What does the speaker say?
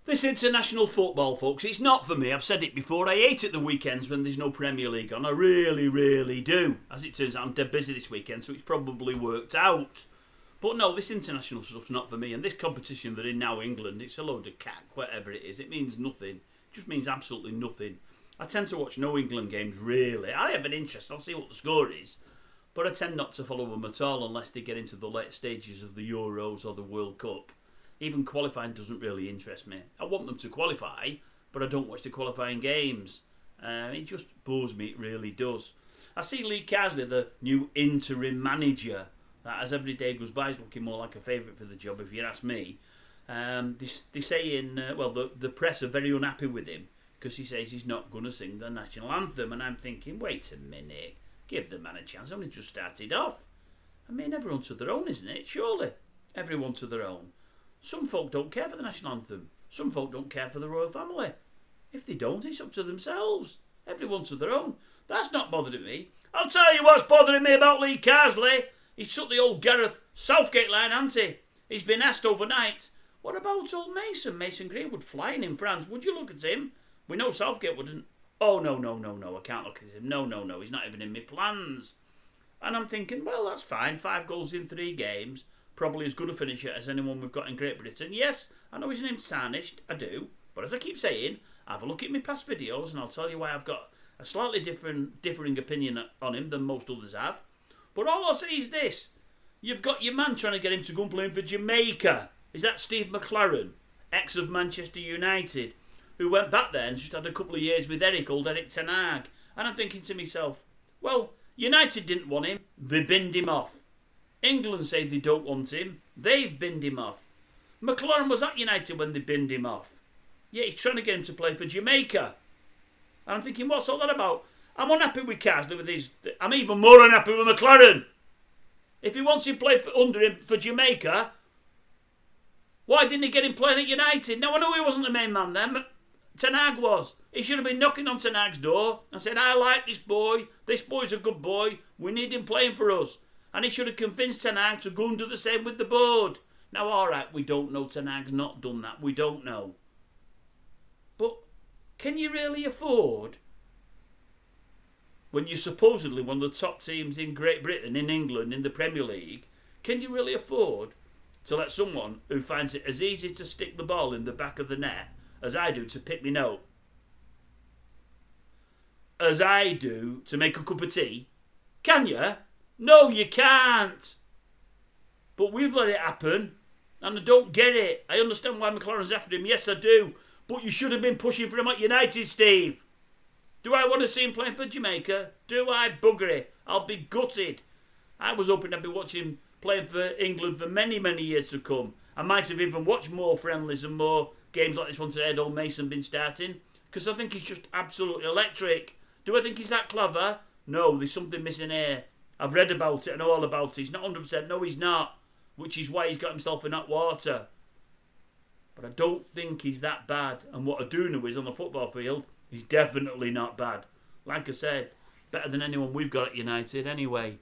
This international football, folks, it's not for me. I've said it before. I hate it the weekends when there's no Premier League on. I really, really do. As it turns out, I'm dead busy this weekend, so it's probably worked out. But no, this international stuff's not for me. And this competition they're in now, England, it's a load of cack, whatever it is. It means nothing. It just means absolutely nothing. I tend to watch no England games, really. I have an interest. I'll see what the score is. But I tend not to follow them at all unless they get into the late stages of the Euros or the World Cup. Even qualifying doesn't really interest me. I want them to qualify, but I don't watch the qualifying games. It just bores me, it really does. I see Lee Carsley, the new interim manager, that as every day goes by is looking more like a favourite for the job, if you ask me. They're saying, the press are very unhappy with him because he says he's not going to sing the national anthem. And I'm thinking, wait a minute, give the man a chance. Only just started off. I mean, everyone to their own, isn't it? Surely. Everyone to their own. Some folk don't care for the national anthem. Some folk don't care for the royal family. If they don't, it's up to themselves. Everyone to their own. That's not bothering me. I'll tell you what's bothering me about Lee Carsley. He's took the old Gareth Southgate line, hasn't he? He's been asked overnight, what about old Mason Greenwood flying in France? Would you look at him? We know Southgate wouldn't. Oh, no, I can't look at him. No, he's not even in my plans. And I'm thinking, well, that's fine. 5 goals in 3 games. Probably as good a finisher as anyone we've got in Great Britain. Yes, I know his name's tarnished, I do. But as I keep saying, have a look at my past videos and I'll tell you why I've got a slightly differing opinion on him than most others have. But all I'll say is this. You've got your man trying to get him to go and play for Jamaica. Is that Steve McLaren, ex of Manchester United, who went back there and just had a couple of years with old Eric Ten Hag. And I'm thinking to myself, well, United didn't want him. They binned him off. England say they don't want him. They've binned him off. McLaren was at United when they binned him off. Yeah, he's trying to get him to play for Jamaica. And I'm thinking, what's all that about? I'm unhappy with Carsley with his... I'm even more unhappy with McLaren. If he wants him to play under him for Jamaica, why didn't he get him playing at United? Now, I know he wasn't the main man then. Ten Hag was. He should have been knocking on Ten Hag's door and said, I like this boy. This boy's a good boy. We need him playing for us. And he should have convinced Ten Hag to go and do the same with the board. Now, all right, we don't know. Ten Hag's not done that. We don't know. But can you really afford, when you're supposedly one of the top teams in Great Britain, in England, in the Premier League, can you really afford to let someone who finds it as easy to stick the ball in the back of the net as I do to pick me note, as I do to make a cup of tea? Can you? No, you can't. But we've let it happen, and I don't get it. I understand why McLaren's after him. Yes, I do. But you should have been pushing for him at United, Steve. Do I want to see him playing for Jamaica? Do I? Bugger it. I'll be gutted. I was hoping I'd be watching him playing for England for many, many years to come. I might have even watched more friendlies and more games like this one today had old Mason been starting, because I think he's just absolutely electric. Do I think he's that clever? No, there's something missing here. I've read about it, I know all about it. He's not 100%, no he's not, which is why he's got himself in hot water. But I don't think he's that bad, and what I do know is on the football field, he's definitely not bad. Like I said, better than anyone we've got at United anyway.